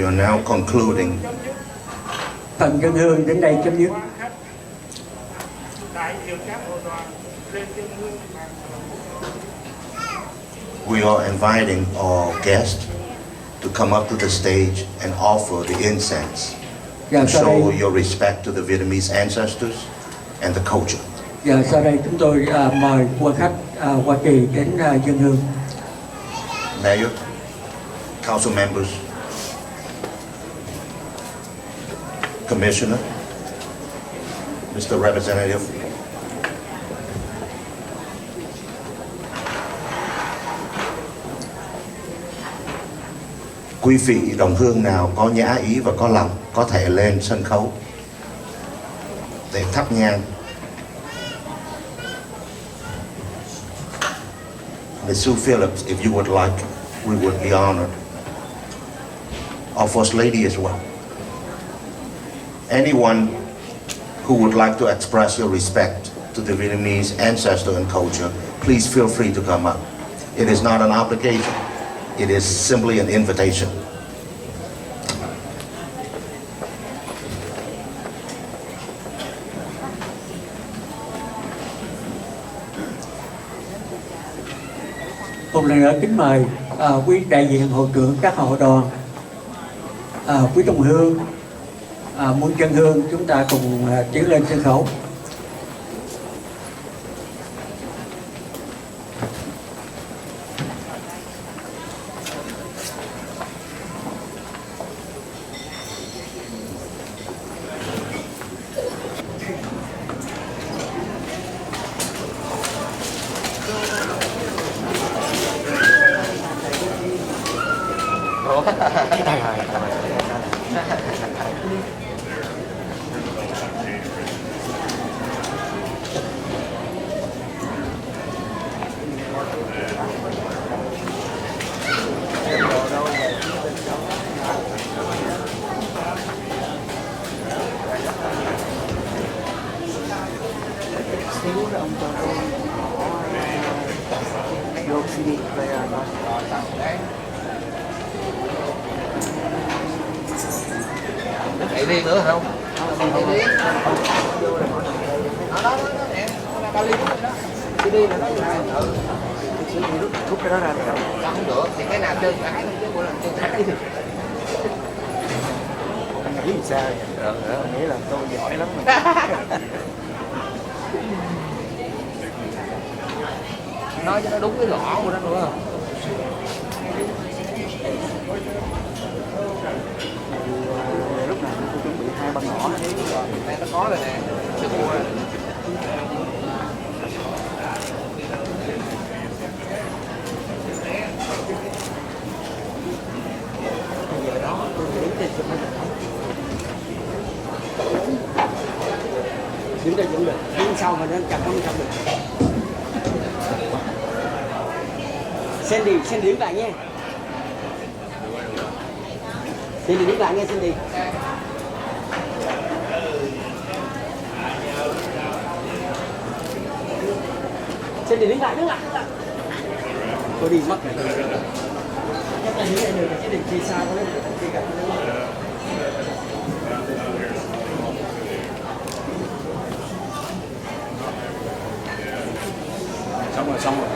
We are now concluding. Phần dân hương đến đây chấm dứt. We are inviting our guests to come up to the stage and offer the incense to show your respect to the Vietnamese ancestors and the culture. Giờ sau đây chúng tôi mời quan khách Hoa Kỳ đến dân hương. Mayor, council members, Commissioner, Mr. Representative. Quý vị đồng hương nào có nhã ý và có lòng có thể lên sân khấu để thắp nhang. Ms. Sue Phillips, if you would like, we would be honored. Our First Lady as well. Anyone who would like to express your respect to the Vietnamese ancestor and culture, please feel free to come up. It is not an obligation. It is simply an invitation. Một lần nữa kính mời quý đại diện hội trưởng các hội đoàn, quý đồng hương, muôn dân hương, chúng ta cùng tiến lên sân khấu. Chạy đi nữa không? Chạy đi. Đó nè, ba ly đó. Đi đi là nó rút cái đó ra rồi. Không được, thì cái nào chơi cái chứ mỗi lần chơi cái đi. Anh nghĩ sao? Nghĩ là tôi giỏi lắm mà. Nói cho nó đúng cái gõ của nó đúng không? Lúc nào tôi chuẩn bị 2 băng ngõ đây nó có rồi nè, chưa mua rồi. Giờ đó tôi đứng trên cho nó đứng đây vẫn được, đứng sau mà nó chặt không xong được. Sandy đứng lại nha. Sandy đứng lại nha Sandy. Sandy đứng lại. Tôi đi mất rồi. Chắc là đứng lại được, chứ đừng đi xa quá đấy. Xong rồi.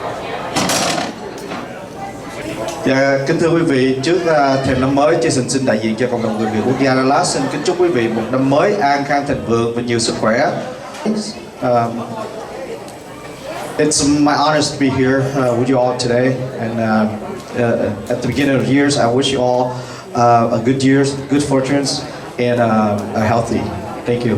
Dạ, kính thưa quý vị, trước thềm năm mới, Jason xin đại diện cho cộng đồng người Việt quốc gia Dallas xin kính chúc quý vị một năm mới an khang thịnh vượng và nhiều sức khỏe. It's my honor to be here with you all today, and at the beginning of the years, I wish you all a good years, good fortunes, and a healthy. Thank you.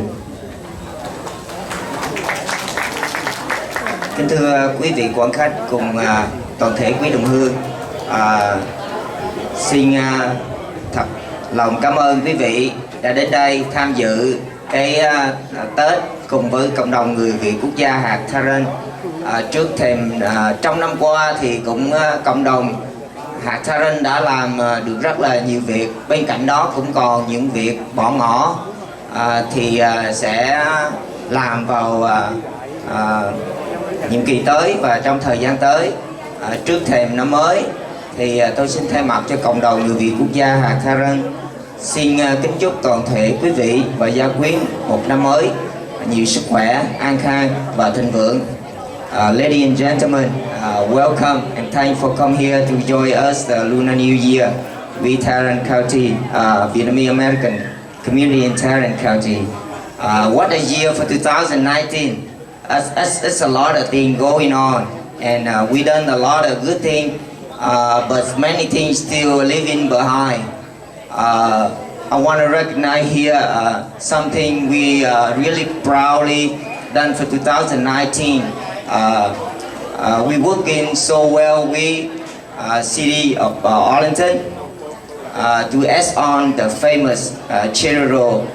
Kính thưa quý vị quan khách cùng toàn thể quý đồng hương, xin thật lòng cảm ơn quý vị đã đến đây tham dự cái Tết cùng với cộng đồng người Việt quốc gia hạt Tarrant. Trước thềm trong năm qua thì cũng cộng đồng hạt Tarrant đã làm được rất là nhiều việc, bên cạnh đó cũng còn những việc bỏ ngỏ thì sẽ làm vào nhiệm kỳ tới và trong thời gian tới. Trước thềm năm mới thì tôi xin thay mặt cho cộng đồng người Việt quốc gia hạt Tarrant Xin kính chúc toàn thể quý vị và gia quyến một năm mới nhiều sức khỏe, an khang và thịnh vượng. Ladies and gentlemen, welcome and thanks for coming here to join us the Lunar New Year with Tarrant County, Vietnamese American community in Tarrant County. What a year for 2019. It's a lot of things going on, and we done a lot of good things, but many things still living behind. I want to recognize here something we really proudly done for 2019. We working so well with city of Arlington to add on the famous general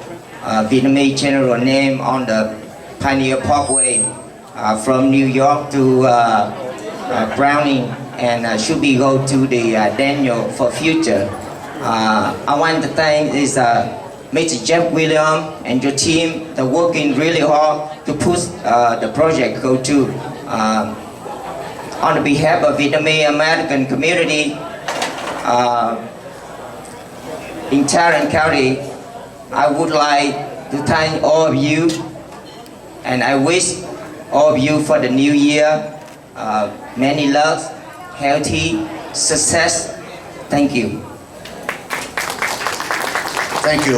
Vietnamese general name on the Pioneer Parkway from New York to Browning, and should be go to the Daniel for future. I want to thank Mr. Jeff William and your team. They're working really hard to push the project go to. On behalf of Vietnamese American community in Tarrant County, I would like to thank all of you, and I wish all of you for the new year many love, healthy, success. Thank you. Thank you.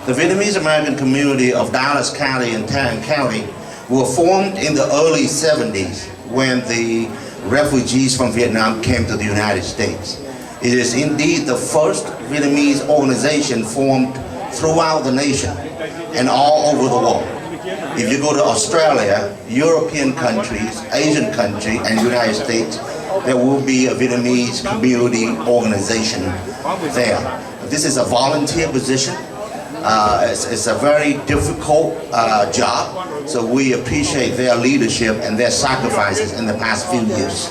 The Vietnamese American community of Dallas County and Tarrant County were formed in the early 70s when the refugees from Vietnam came to the United States. It is indeed the first Vietnamese organization formed throughout the nation and all over the world. If you go to Australia, European countries, Asian countries, and United States, there will be a Vietnamese community organization there. This is a volunteer position. It's a very difficult job, so we appreciate their leadership and their sacrifices in the past few years.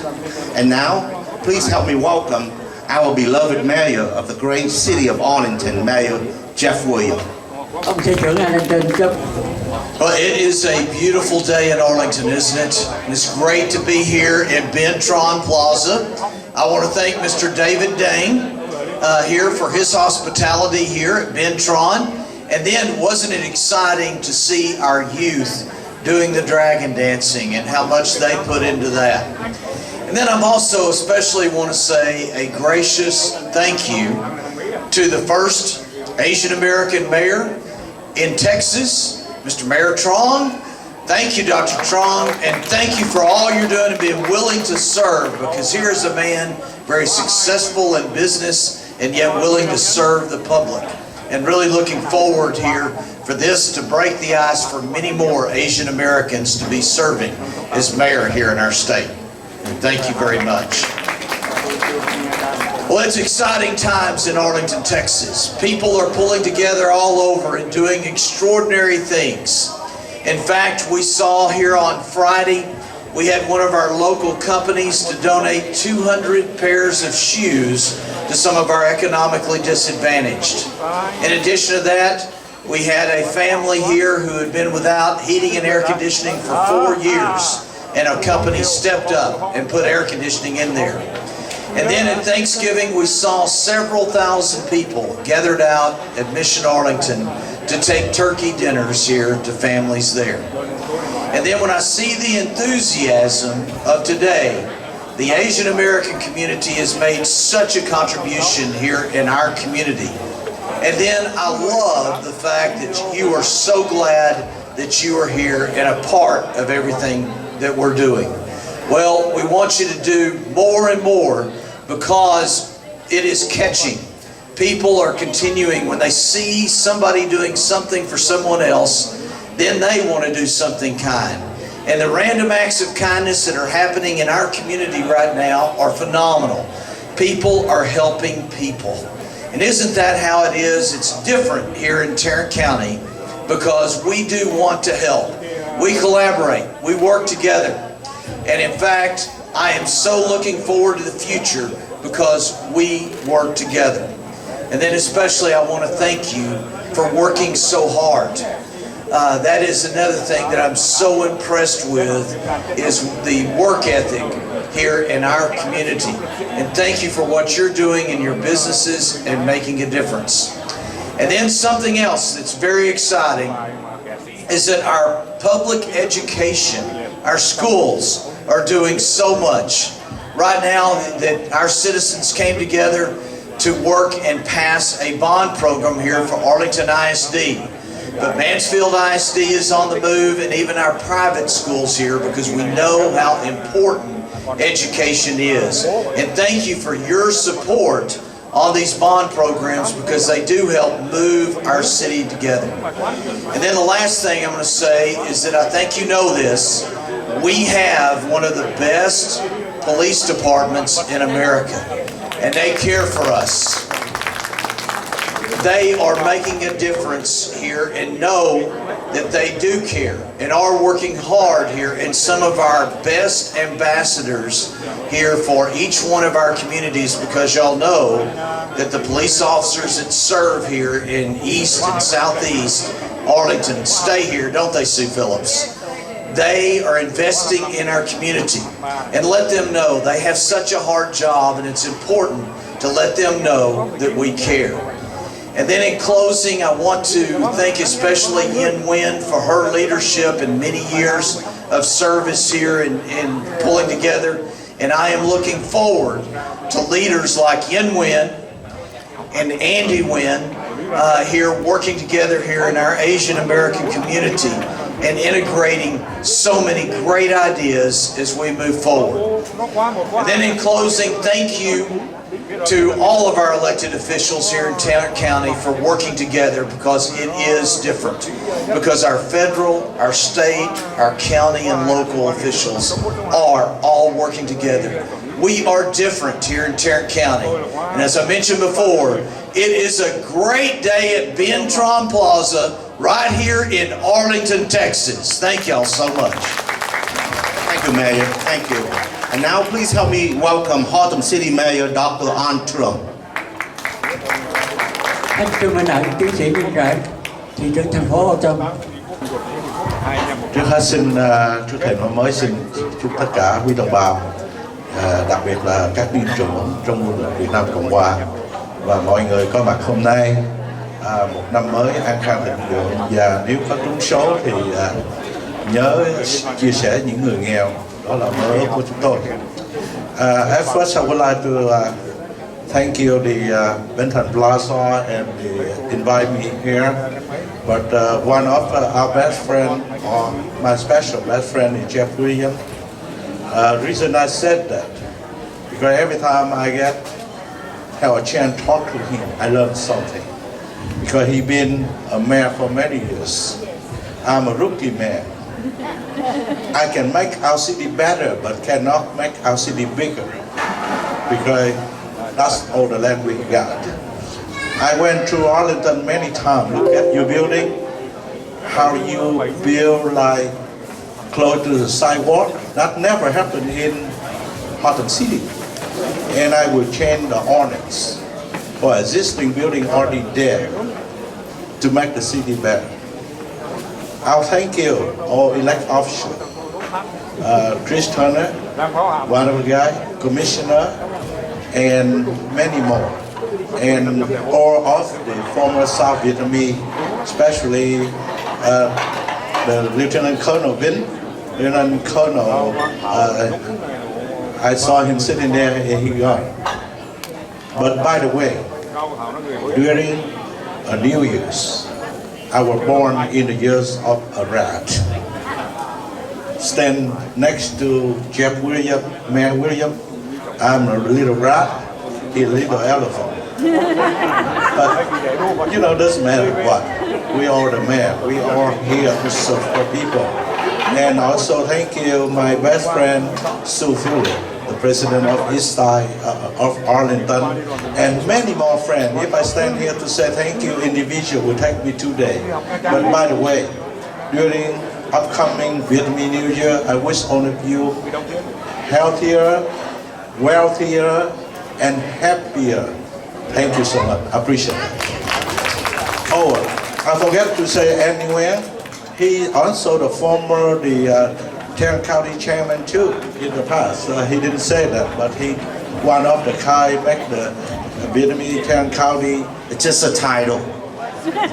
And now, please help me welcome our beloved mayor of the great city of Arlington, Mayor Jeff Williams. Ông thị trưởng Arlington Jeff. Well, it is a beautiful day in Arlington, isn't it? And it's great to be here at Bentron Plaza. I want to thank Mr. David Dang here for his hospitality here at Bentron. And then, wasn't it exciting to see our youth doing the dragon dancing and how much they put into that? And then I'm also especially want to say a gracious thank you to the first Asian American mayor in Texas, Mr. Mayor Trong. Thank you, Dr. Trong, and thank you for all you're doing and being willing to serve, because here's a man very successful in business and yet willing to serve the public. And really looking forward here for this to break the ice for many more Asian Americans to be serving as mayor here in our state. And thank you very much. Well, it's exciting times in Arlington, Texas. People are pulling together all over and doing extraordinary things. In fact, we saw here on Friday, we had one of our local companies to donate 200 pairs of shoes to some of our economically disadvantaged. In addition to that, we had a family here who had been without heating and air conditioning for 4 years, and a company stepped up and put air conditioning in there. And then at Thanksgiving, we saw several thousand people gathered out at Mission Arlington to take turkey dinners here to families there. And then when I see the enthusiasm of today, the Asian American community has made such a contribution here in our community. And then I love the fact that you are so glad that you are here and a part of everything that we're doing. Well, we want you to do more and more, because it is catching. People are continuing, when they see somebody doing something for someone else, then they want to do something kind. And the random acts of kindness that are happening in our community right now are phenomenal. People are helping people. And isn't that how it is? It's different here in Tarrant County, because we do want to help. We collaborate, we work together. And in fact, I am so looking forward to the future because we work together. And then especially I want to thank you for working so hard. That is another thing that I'm so impressed with, is the work ethic here in our community. And thank you for what you're doing in your businesses and making a difference. And then something else that's very exciting is that our public education, our schools are doing so much. Right now that our citizens came together to work and pass a bond program here for Arlington ISD. But Mansfield ISD is on the move, and even our private schools here, because we know how important education is. And thank you for your support on these bond programs, because they do help move our city together. And then the last thing I'm going to say is that I think you know this, we have one of the best police departments in America, and they care for us. They are making a difference here and know that they do care and are working hard here, and some of our best ambassadors here for each one of our communities, because y'all know that the police officers that serve here in East and Southeast Arlington stay here, don't they, Sue Phillips? They are investing in our community, and let them know they have such a hard job, and it's important to let them know that we care. And then in closing, I want to thank especially Yin Nguyen for her leadership and many years of service here in pulling together. And I am looking forward to leaders like Yin Nguyen and Andy Nguyen here working together here in our Asian American community and integrating so many great ideas as we move forward. And then in closing, thank you to all of our elected officials here in Tarrant County for working together, because it is different. Because our federal, our state, our county and local officials are all working together. We are different here in Tarrant County. And as I mentioned before, it is a great day at Bentron Plaza right here in Arlington, Texas. Thank y'all so much. Thank you, Mayor. Thank you. And now please help me welcome Harlem City Mayor Dr. An Trump. Anh Trương Minh Ẩn, tiến sĩ Minh Rãi, thị trưởng thành phố Hồ Trâm. Trước hết xin trước thềm năm mới xin chúc tất cả quý đồng bào, đặc biệt là các binh chủng trong quân đội Việt Nam Cộng Hòa và mọi người có mặt hôm nay một năm mới an khang thịnh vượng, và nếu có trúng số thì nhớ chia sẻ những người nghèo, đó là mơ ước của chúng tôi. At first, I would like to thank you, the Benton Plaza, and invite me here. But one of our best friend, or my special best friend, is Jeff Williams. Reason I said that, because every time I have a chance to talk to him, I learn something. Because he's been a mayor for many years. I'm a rookie mayor. I can make our city better, but cannot make our city bigger, because that's all the land we got. I went to Arlington many times. Look at your building, how you build like close to the sidewalk. That never happened in Harlem City. And I will change the ordinance for existing building already there to make the city better. I'll thank you, all elected officials, Chris Turner, one of the guys, Commissioner, and many more. And all of the former South Vietnamese, especially the Lieutenant Colonel Vin, Lieutenant Colonel, I saw him sitting there and he gone. But by the way, during a New Year's, I was born in the years of a rat. Stand next to Jeff Williams, Mayor Williams. I'm a little rat, he's a little elephant. But you know, doesn't matter what. We are the mayor. We are here to serve for people. And also thank you, my best friend Sue Phillips, the president of East Side of Arlington, and many more friends. If I stand here to say thank you individually, it will take me 2 days. But by the way, during upcoming Vietnamese New Year, I wish all of you healthier, wealthier, and happier. Thank you so much. I appreciate it. Oh, I forgot to say anywhere, he also the former Tarrant County chairman too in the past. He didn't say that, but he one of the guy back the Vietnamese Tarrant County. It's just a title.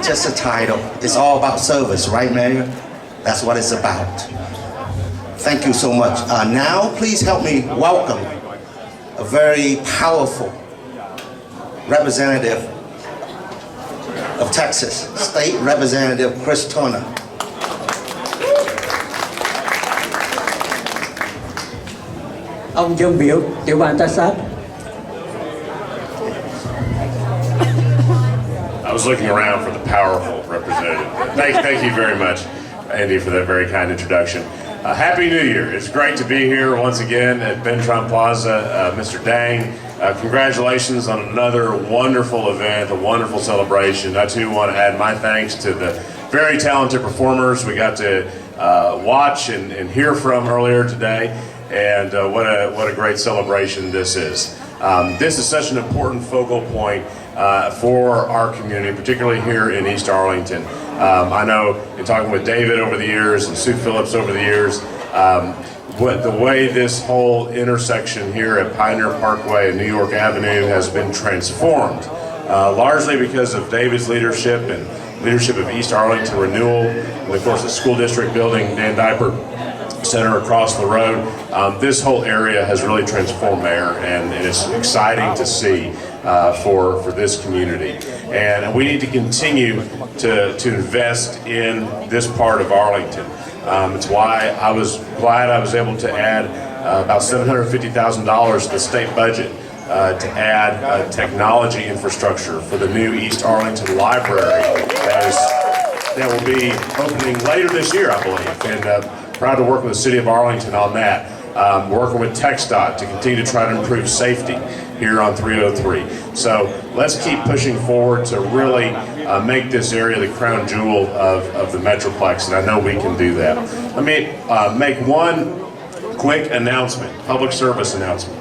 just a title. It's all about service, right, Mayor? That's what it's about. Thank you so much. Now, please help me welcome a very powerful representative of Texas, State Representative Chris Turner. Ông dân biểu tiểu ban Texas. I was looking around for the powerful representative. Thank you very much, Andy, for that very kind introduction. Happy New Year. It's great to be here once again at Bentron Plaza. Mr. Dang, congratulations on another wonderful event, a wonderful celebration. I too want to add my thanks to the very talented performers we got to watch and hear from earlier today. And what a great celebration this is. This is such an important focal point for our community, particularly here in East Arlington. I know in talking with David over the years and Sue Phillips over the years, the way this whole intersection here at Pioneer Parkway and New York Avenue has been transformed, largely because of David's leadership and leadership of East Arlington Renewal, and of course the school district building, Dan Diaper Center across the road. This whole area has really transformed, Mayor, and it's exciting to see for this community. And we need to continue to invest in this part of Arlington. It's why I was glad I was able to add about $750,000 to the state budget to add technology infrastructure for the new East Arlington Library that will be opening later this year, I believe. And proud to work with the City of Arlington on that. Working with TxDOT to continue to try to improve safety here on 303. So let's keep pushing forward to really make this area the crown jewel of the Metroplex, and I know we can do that. Let me make one quick announcement, public service announcement.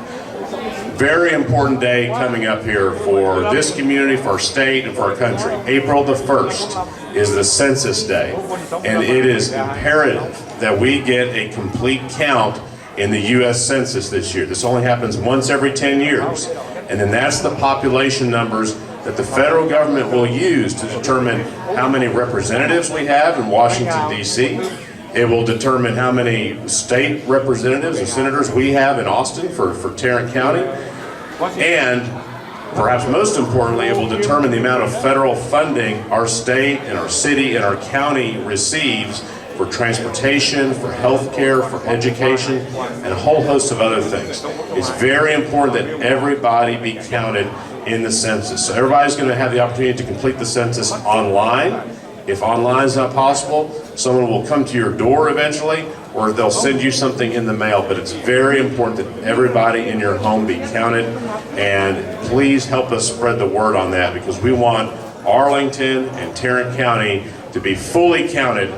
Very important day coming up here for this community, for our state, and for our country. April the 1st is the Census Day, and it is imperative that we get a complete count in the U.S. Census this year. This only happens once every 10 years, and then that's the population numbers that the federal government will use to determine how many representatives we have in Washington, D.C. It will determine how many state representatives and senators we have in Austin for Tarrant County. And perhaps most importantly, it will determine the amount of federal funding our state and our city and our county receives for transportation, for health care, for education, and a whole host of other things. It's very important that everybody be counted in the census. So everybody's going to have the opportunity to complete the census online. If online is not possible, someone will come to your door eventually, or they'll send you something in the mail. But it's very important that everybody in your home be counted, and please help us spread the word on that, because we want Arlington and Tarrant County to be fully counted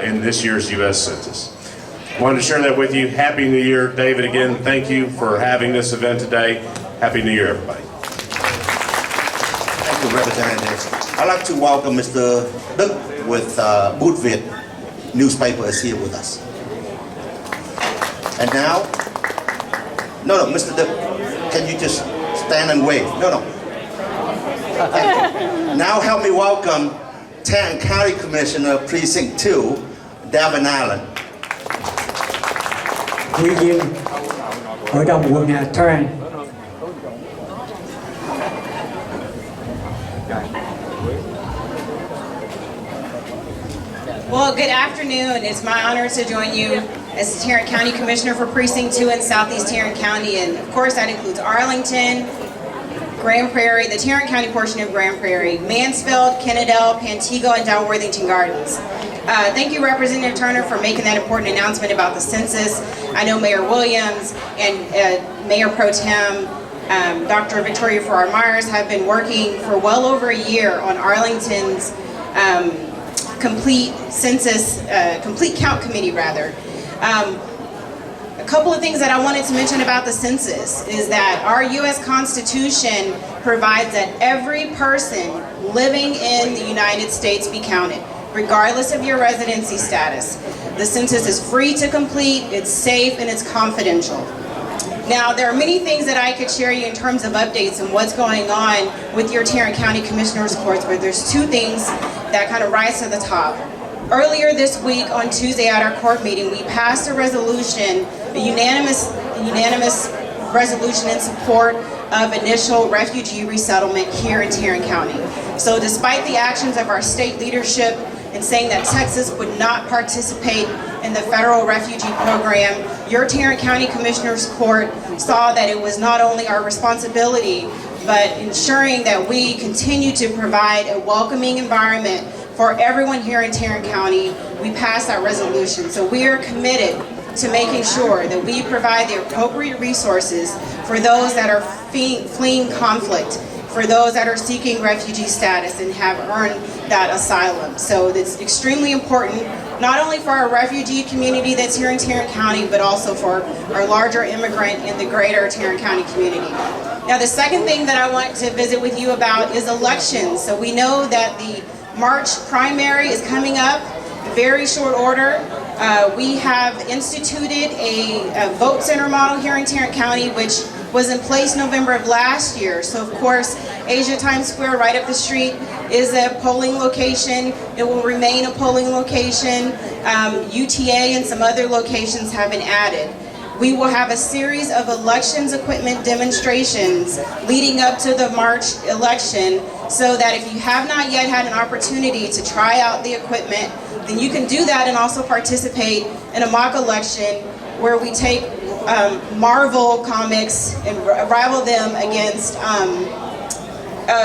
in this year's U.S. Census. Wanted to share that with you. Happy New Year. David, again, thank you for having this event today. Happy New Year, everybody. Thank you, Representative. I'd like to welcome Mr. Đức with Bootvit newspaper is here with us. And now, no, Mr. Đức, can you just stand and wave? No. Thank you. Now help me welcome Tarrant County Commissioner Precinct 2, Davin Allen. Ủy viên Hội đồng quận Tarrant. Well, good afternoon. It's my honor to join you as the Tarrant County Commissioner for Precinct 2 in Southeast Tarrant County. And of course, that includes Arlington, Grand Prairie, the Tarrant County portion of Grand Prairie, Mansfield, Kennedale, Pantego, and Dalworthington Gardens. Thank you, Representative Turner, for making that important announcement about the census. I know Mayor Williams and Mayor Pro Tem Dr. Victoria Farrar-Myers have been working for well over a year on Arlington's complete count committee, rather. A couple of things that I wanted to mention about the census is that our U.S. Constitution provides that every person living in the United States be counted, regardless of your residency status. The census is free to complete, it's safe, and it's confidential. Now, there are many things that I could share you in terms of updates and what's going on with your Tarrant County Commissioners Courts, but there's two things that kind of rise to the top. Earlier this week on Tuesday at our court meeting, we passed a resolution, a unanimous resolution in support of initial refugee resettlement here in Tarrant County. So despite the actions of our state leadership in saying that Texas would not participate in the federal refugee program, your Tarrant County Commissioners Court saw that it was not only our responsibility, but ensuring that we continue to provide a welcoming environment for everyone here in Tarrant County. We passed that resolution. So we are committed to making sure that we provide the appropriate resources for those that are fleeing conflict, for those that are seeking refugee status and have earned that asylum. So it's extremely important, not only for our refugee community that's here in Tarrant County, but also for our larger immigrant in the greater Tarrant County community. Now, the second thing that I want to visit with you about is elections. So we know that the March primary is coming up, very short order. We have instituted a vote center model here in Tarrant County, which was in place November of last year. So of course, Asia Times Square right up the street is a polling location. It will remain a polling location. UTA and some other locations have been added. We will have a series of elections equipment demonstrations leading up to the March election, so that if you have not yet had an opportunity to try out the equipment, then you can do that and also participate in a mock election where we take Marvel comics and rival them against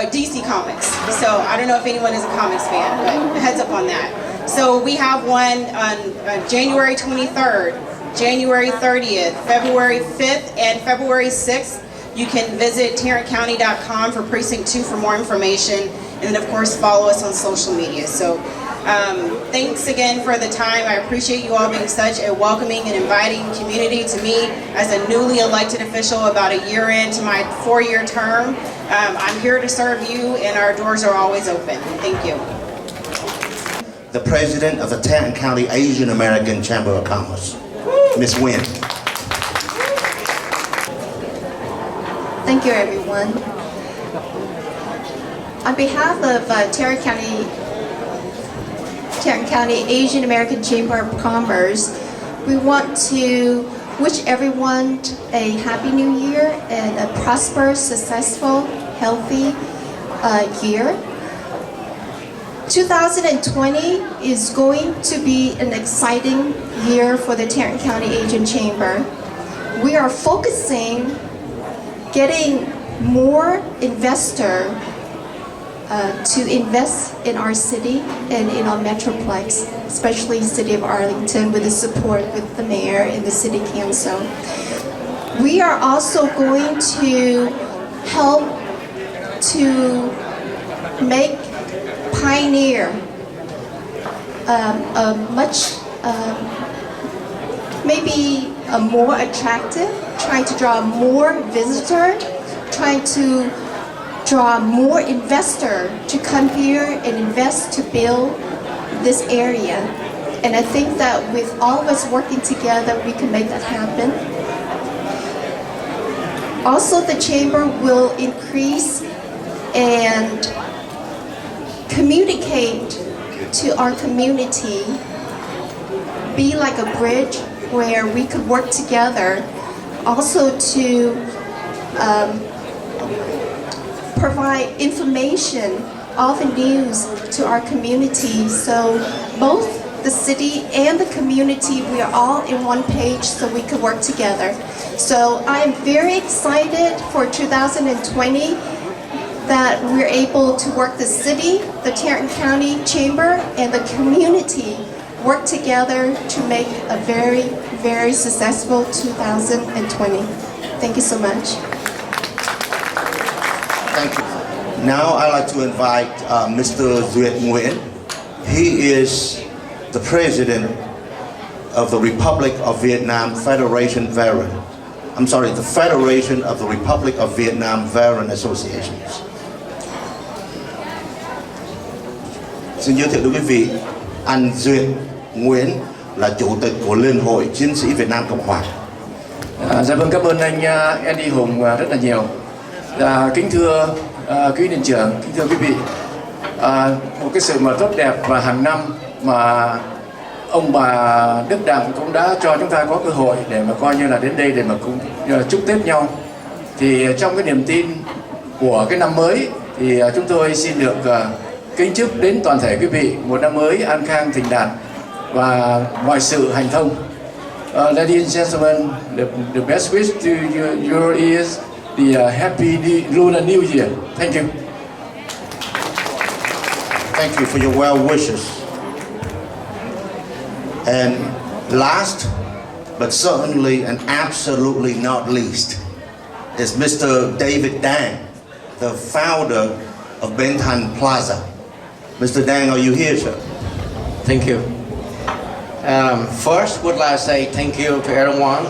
DC Comics. So I don't know if anyone is a comics fan, but heads up on that. So we have one on January 23rd, January 30th, February 5th, and February 6th. You can visit tarrantcounty.com for Precinct 2 for more information, and then of course follow us on social media. So thanks again for the time. I appreciate you all being such a welcoming and inviting community to me as a newly elected official about a year into my 4-year term. I'm here to serve you, and our doors are always open. Thank you. The president of the Tarrant County Asian American Chamber of Commerce, Ms. Nguyen. Thank you, everyone. On behalf of Tarrant County Asian American Chamber of Commerce, we want to wish everyone a happy new year and a prosperous, successful, healthy year. 2020 is going to be an exciting year for the Tarrant County Asian Chamber. We are focusing getting more investor to invest in our city and in our metroplex, especially City of Arlington, with the support with the mayor and the city council. We are also going to help to make pioneer a much maybe a more attractive, trying to draw more visitor, trying to draw more investor to come here and invest to build this area. And I think that with all of us working together, we can make that happen. Also, the chamber will increase and communicate to our community, be like a bridge where we could work together, also to provide information, all the news to our community. So both the city and the community, we are all in one page so we could work together. So I am very excited for 2020 that we're able to work the city, the Tarrant County Chamber, and the community work together to make a very, very successful 2020. Thank you so much. Thank you. Now I'd like to invite Mr. Xuân Nguyen. He is the president of the Republic of Vietnam Federation Veteran. I'm sorry, the Federation of the Republic of Vietnam Veteran Associations. Xin giới thiệu đối với quý vị, anh Xuân Nguyễn là chủ tịch của Liên hội Chiến sĩ Việt Nam Cộng Hòa. Dạ vâng, cảm ơn anh Andy Hùng rất là nhiều. Kính thưa quý viện trưởng, kính thưa quý vị, một cái sự mà tốt đẹp và hàng năm mà ông bà Đức Đặng cũng đã cho chúng ta có cơ hội để mà coi như là đến đây để mà cũng chúc Tết nhau. Thì trong cái niềm tin của cái năm mới thì chúng tôi xin được kính chúc đến toàn thể quý vị một năm mới an khang thịnh đạt và mọi sự hanh thông. Ladies and gentlemen, the best wish to you is the happy Lunar New Year. Thank you. Thank you for your well wishes. And last, but certainly and absolutely not least, is Mr. David Dang, the founder of Bentan Plaza. Mr. Dang, are you here, sir? Thank you. First, would like to say thank you to everyone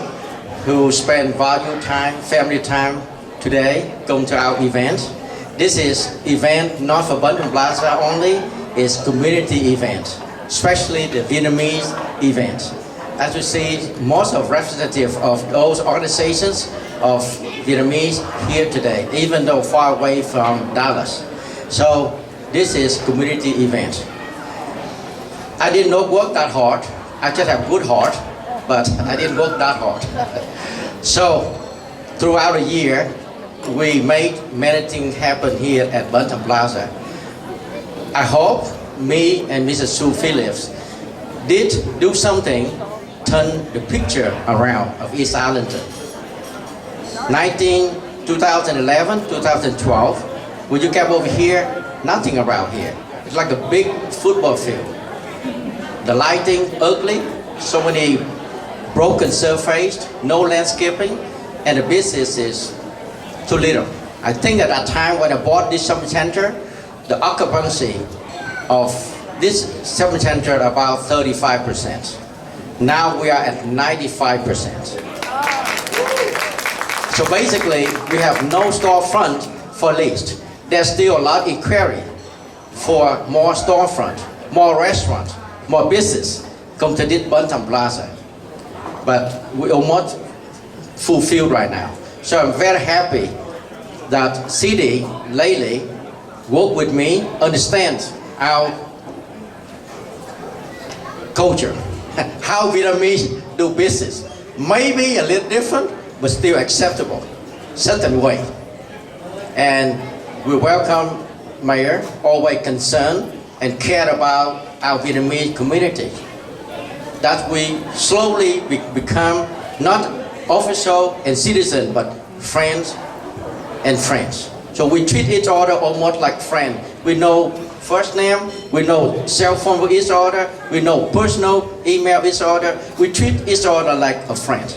who spent valuable time, family time today, going to our event. This is event not for Bentan Plaza only, it's community event, especially the Vietnamese event. As you see, most of representatives of those organizations of Vietnamese here today, even though far away from Dallas. So this is community event. I did not work that hard. I just have good heart, but I didn't work that hard. So throughout the year, we made many things happen here at Bentan Plaza. I hope me and Mrs. Sue Phillips did do something, turn the picture around of East Arlington. 2011, 2012, when you came over here, nothing around here. It's like a big football field. The lighting ugly, so many broken surface, no landscaping, and the business is too little. I think at that time when I bought this shopping center, the occupancy of this shopping center about 35%. Now we are at 95%. So basically, we have no storefront for leased. There's still a lot of inquiry for more storefront, more restaurant, more business come to this Bentan Plaza. But we almost fulfilled right now. So I'm very happy that city lately work with me, understand our culture, how Vietnamese do business. Maybe a little different, but still acceptable, certain way. And we welcome Mayor, always concerned and care about our Vietnamese community. That we slowly become not official and citizen, but friends and friends. So we treat each other almost like friends. We know first name, we know cell phone for each other, we know personal email each other. We treat each other like a friend.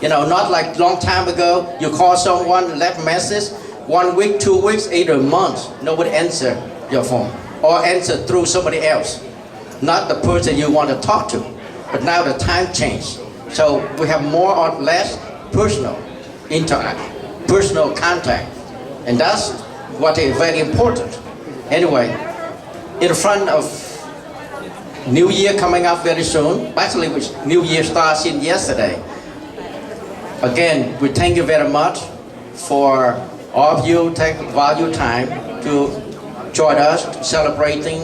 You know, not like long time ago, you call someone, left message, 1 week, 2 weeks, either a month, nobody answer your phone or answer through somebody else, not the person you want to talk to. But now the time changed. So we have more or less personal interact, personal contact. And that's what is very important. Anyway, in front of New Year coming up very soon, actually which New Year starts since yesterday. Again, we thank you very much for all of you take value time to join us celebrating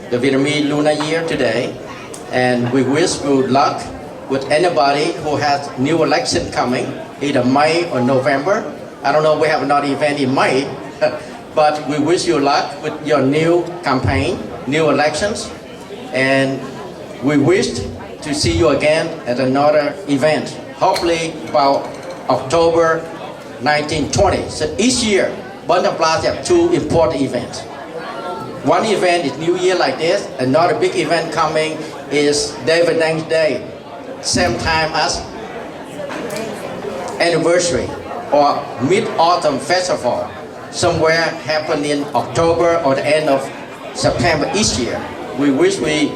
the Vietnamese Lunar Year today. And we wish good luck with anybody who has new election coming, either May or November. I don't know, we have another event in May, but we wish you luck with your new campaign, new elections. And we wish to see you again at another event, hopefully about October 1920. So each year, Bentan Plaza have two important events. One event is New Year like this, another big event coming is David Dang's Day, same time as anniversary or Mid-Autumn Festival, somewhere happen in October or the end of September each year. We wish we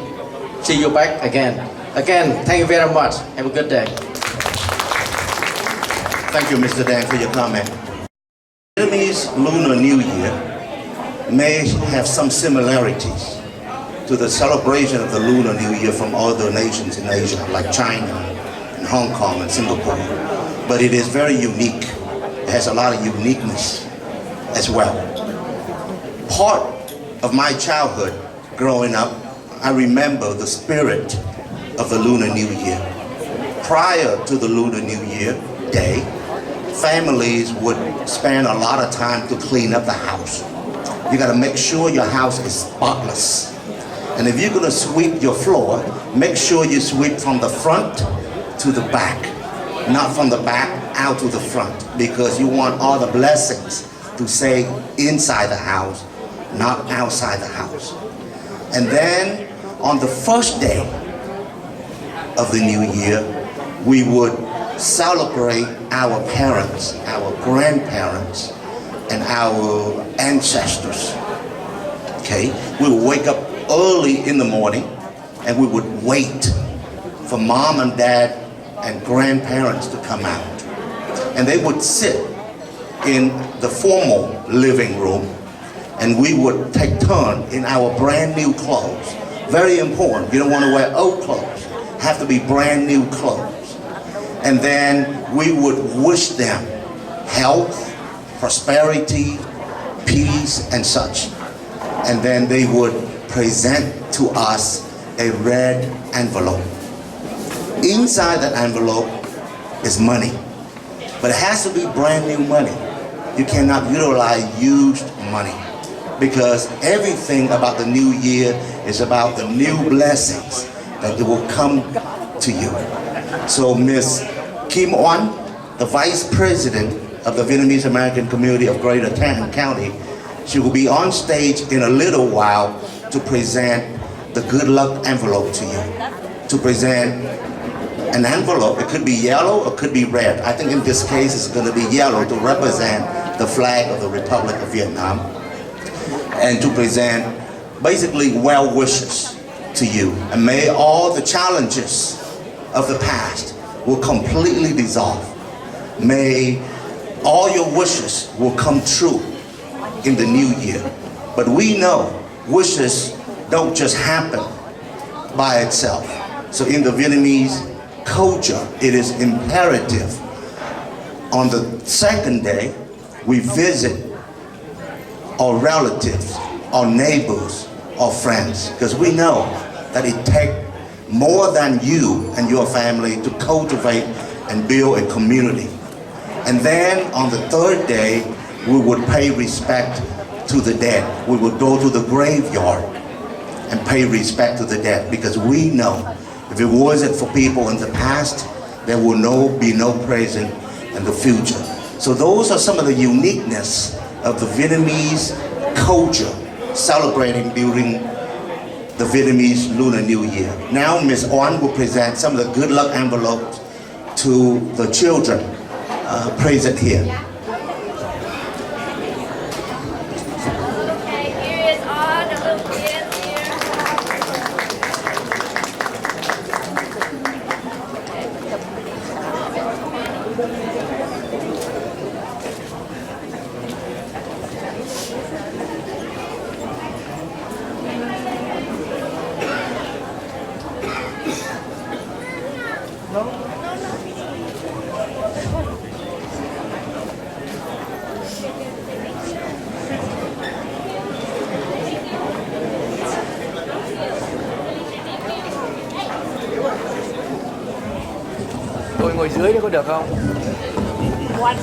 see you back again. Again, thank you very much. Have a good day. Thank you, Mr. Dang, for your comment. Vietnamese Lunar New Year may have some similarities to the celebration of the Lunar New Year from other nations in Asia, like China and Hong Kong and Singapore. but it is very unique. It has a lot of uniqueness as well. Part of my childhood growing up, I remember the spirit of the Lunar New Year. Prior to the Lunar New Year day, families would spend a lot of time to clean up the house. You gotta make sure your house is spotless. And if you're gonna sweep your floor, make sure you sweep from the front to the back, not from the back out to the front, because you want all the blessings to stay inside the house, not outside the house. And then on the first day of the new year, we would celebrate our parents, our grandparents, and our ancestors. Okay, we would wake up early in the morning and we would wait for mom and dad and grandparents to come out. And they would sit in the formal living room and we would take turn in our brand new clothes. Very important, you don't want to wear old clothes, have to be brand new clothes. And then we would wish them health, prosperity, peace, and such. And then they would present to us a red envelope. Inside that envelope is money, but it has to be brand new money. You cannot utilize used money, because everything about the new year is about the new blessings that will come to you. So Miss Kim Oan, the Vice President of the Vietnamese American Community of Greater Tarrant County, she will be on stage in a little while to present the good luck envelope to you. To present an envelope, it could be yellow or it could be red. I think in this case it's going to be yellow to represent the flag of the Republic of Vietnam, and to present basically well wishes to you. And may all the challenges of the past will completely dissolve. May all your wishes will come true in the new year. But we know wishes don't just happen by itself. So in the Vietnamese culture, it is imperative on the second day we visit our relatives, our neighbors, our friends, because we know that it takes more than you and your family to cultivate and build a community. And then on the third day, we would pay respect to the dead. We would go to the graveyard and pay respect to the dead, because we know if it wasn't for people in the past, there will be no present in the future. So those are some of the uniqueness of the Vietnamese culture celebrating during the Vietnamese Lunar New Year. Now Ms. Oan will present some of the good luck envelopes to the children present here. Tôi ngồi dưới đấy có được không? What?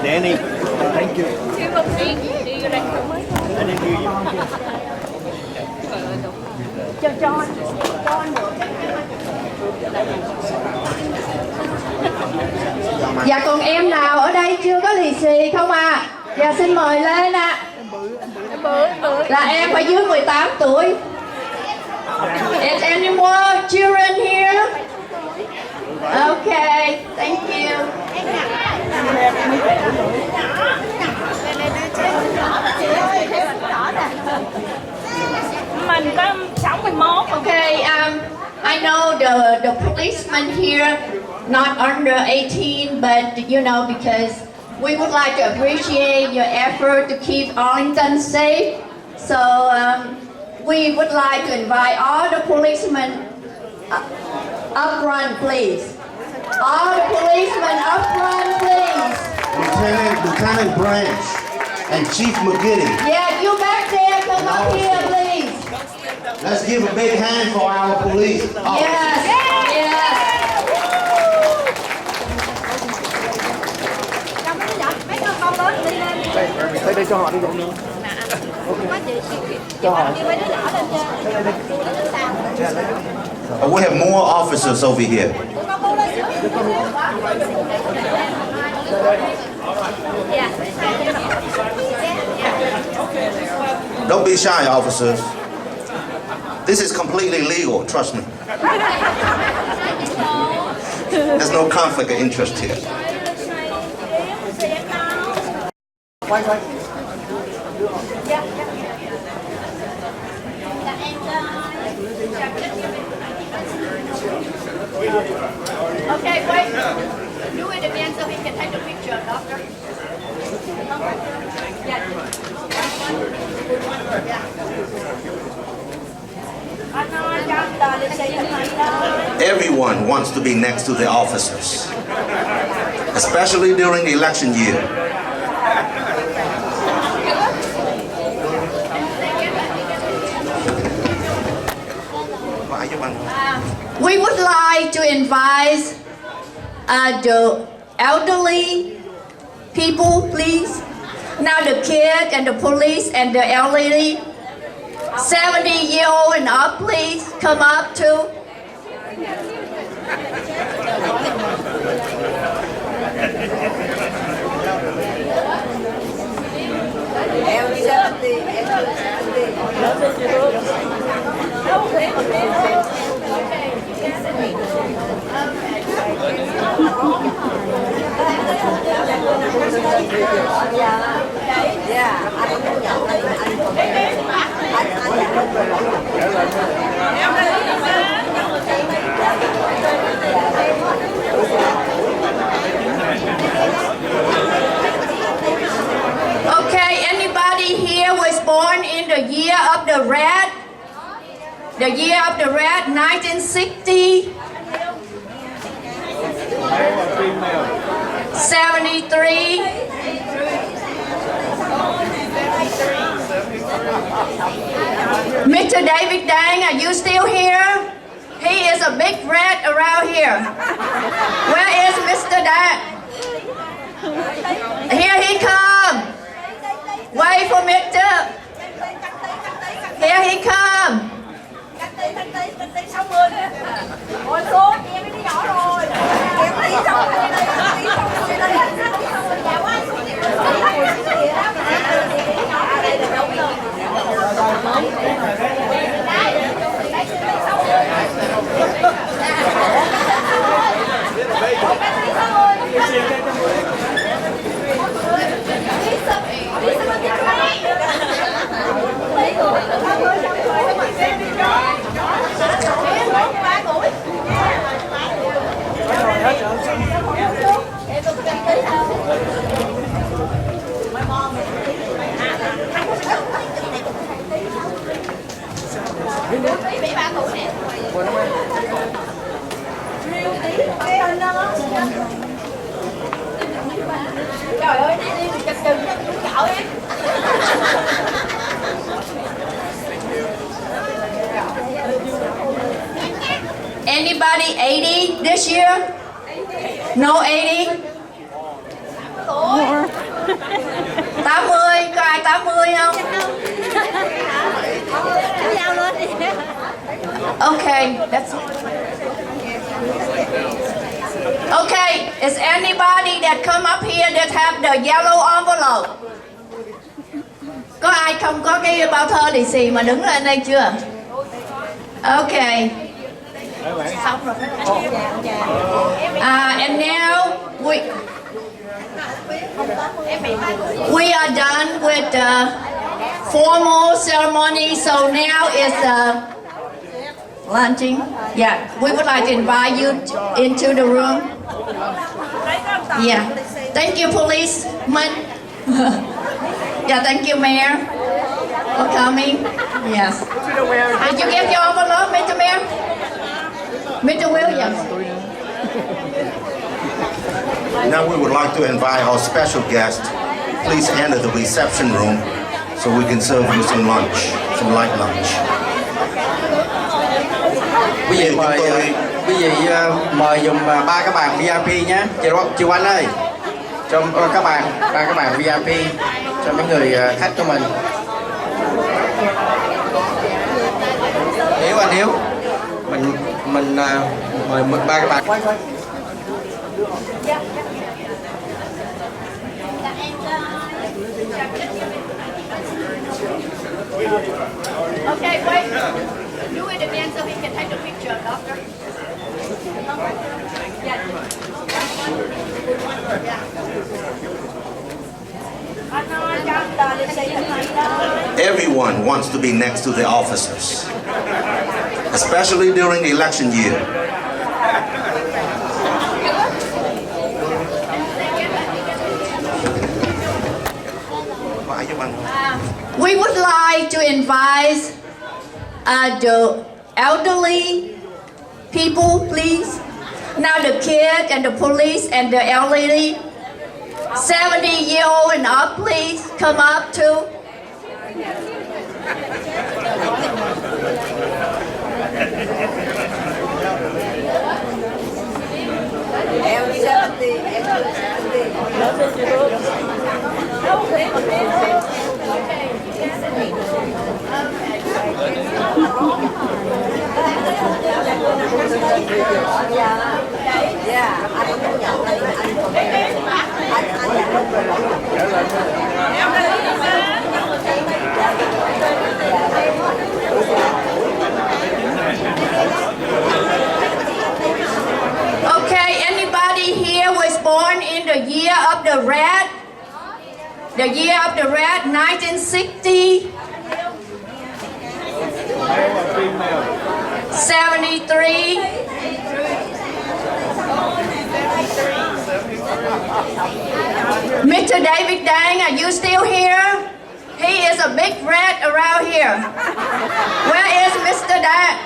Danny, thank you. Cho anh được. Dạ còn em nào ở đây chưa có lì xì không à? Dạ xin mời lên ạ. Là em phải dưới 18 tuổi. Is any more children here? Okay, thank you. Mình có 61. Okay, I know the policemen here not under 18, but you know, because we would like to appreciate your effort to keep Arlington safe. So we would like to invite all the policemen up front, please. All the policemen up front, please. Lieutenant Branch and Chief McGiddy. Yeah, you back there, come up here, please. Let's give a big hand for our police officers. Yes, yes. Đây cho họ đi rồi. Cho họ. We have more officers over here. Don't be shy, officers. This is completely legal, trust me. There's no conflict of interest here. Okay, wait. Do it again so we can take a picture, doctor. Everyone wants to be next to the officers, especially during the election year. We would like to invite the elderly people, please. Now the kids and the police and the elderly, 70-year-old and up, please come up too. Okay, anybody here was born in the year of the rat? The year of the rat, 1960? 73? Mr. David Dang, are you still here? He is a big rat around here. Where is Mr. Dang? Here he comes. Wait for Mr. Here he comes. Ôi xuống, em đi nhỏ rồi. Em đi xong rồi đây. Trời ơi, đi chụp chừng chợ em. Anybody 80 this year? No 80? 80, có ai 80 không? Okay, that's okay. Is anybody that come up here that have the yellow envelope? Có ai không có cái bao thơ lì xì mà đứng lên đây chưa? Okay. And now we are done with the formal ceremony, so now is the lunching. Yeah, we would like to invite you into the room. Yeah, thank you, policeman. Yeah, thank you, Mayor. for coming. Yes. Did you get your envelope, Mr. Mayor? Mr. Williams. Now we would like to invite our special guest. Please enter the reception room so we can serve you some lunch, some light lunch. Quý vị mời dùm 3 cái bàn VIP nhé. Chị Oanh ơi, cho ba các bạn VIP cho mấy người khách của mình. Anh Hiếu, mình mời 3 cái bàn. Okay, wait. Do it again so he can take the picture, doctor. Everyone wants to be next to the officers, especially during the election year. We would like to invite the elderly people, please. Now the kids and the police and the elderly, 70-year-old and up, please come up too. Okay, anybody here was born in the year of the rat? The year of the rat, 1960? 73? Mr. David Dang, are you still here? He is a big rat around here. Where is Mr. Dang?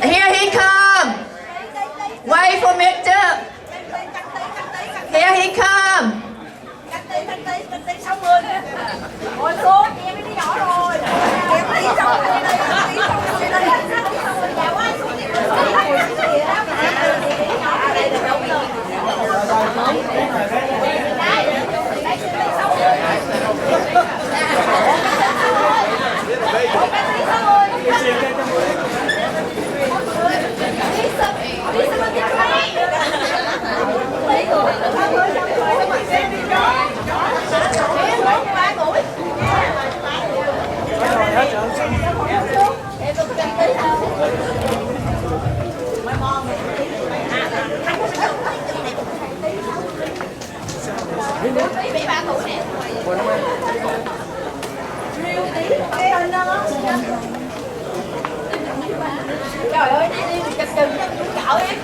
Here he comes. Wait for Mr. Here he comes. Ngồi xuống, em đi nhỏ rồi. Em đi xong rồi đây, đi xong rồi đây. Dạ quá xuống đi. Nhỏ ở đây là đúng rồi. Trời ơi, nãy đi chụp chừng cho chú cậu em.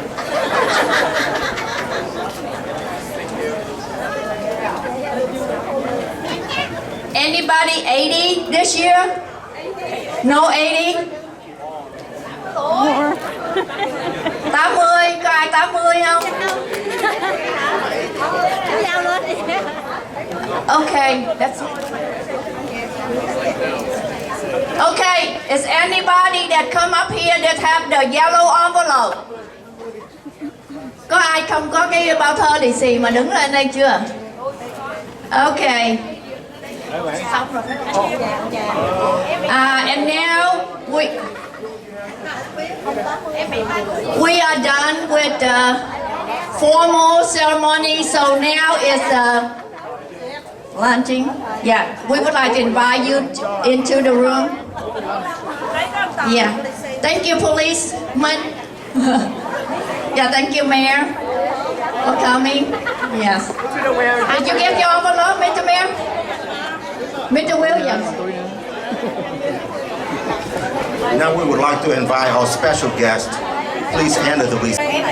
Anybody 80 this year? No 80? 80, có ai 80 không? Okay, that's okay. Is anybody that come up here that have the yellow envelope? Có ai không có cái bao thơ lì xì mà đứng lên đây chưa? Okay. Xong rồi. And now we are done with the formal ceremony, so now is lunching. Yeah, we would like to invite you into the room. Yeah, thank you, policeman. Yeah, thank you, Mayor, for coming. Yes. Did you get your envelope, Mr. Mayor? Mr. Williams. Now we would like to invite our special guest. Please enter the reception.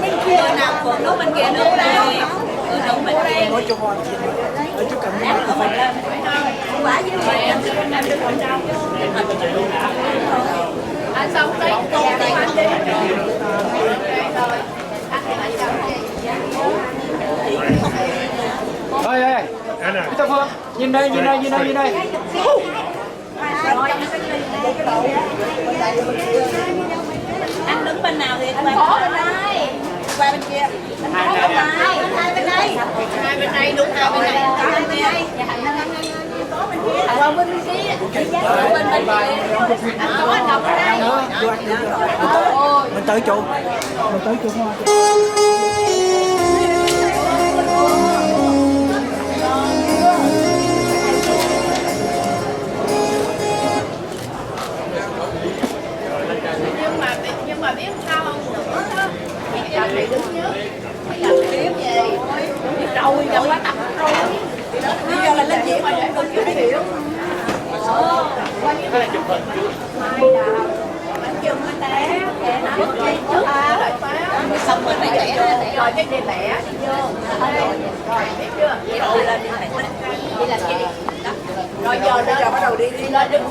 Bên kia nào phượng nó bên kia nữa đây. nói cho họ ở chỗ cần quả với Anh xong đây cô đi anh đi. ơi ơi Mr. Phương nhìn đây nhìn đây nhìn đây nhìn đây. anh đứng bên nào thì anh có bên đây qua bên kia hai bên đây đúng hai bên này có bên kia qua bên kia bên có anh Ngọc ở đây mình tới chỗ hoa. Nhưng mà biết sao không nữa đó. Anh này đứng trước. Làm tiếp gì? Rồi giờ quá tập rồi. Bây giờ là lên diễn mà để con kiếm hiểu. Qua như thế chụp hình. Mai đào. Bánh chưng bánh té. Mất đi trước. Lại phá. Xong rồi phải vẽ rồi cái đi vẽ đi vô. Rồi biết chưa? Vậy rồi lên đi. Vậy là gì? Rồi giờ bắt đầu đi lên đứng.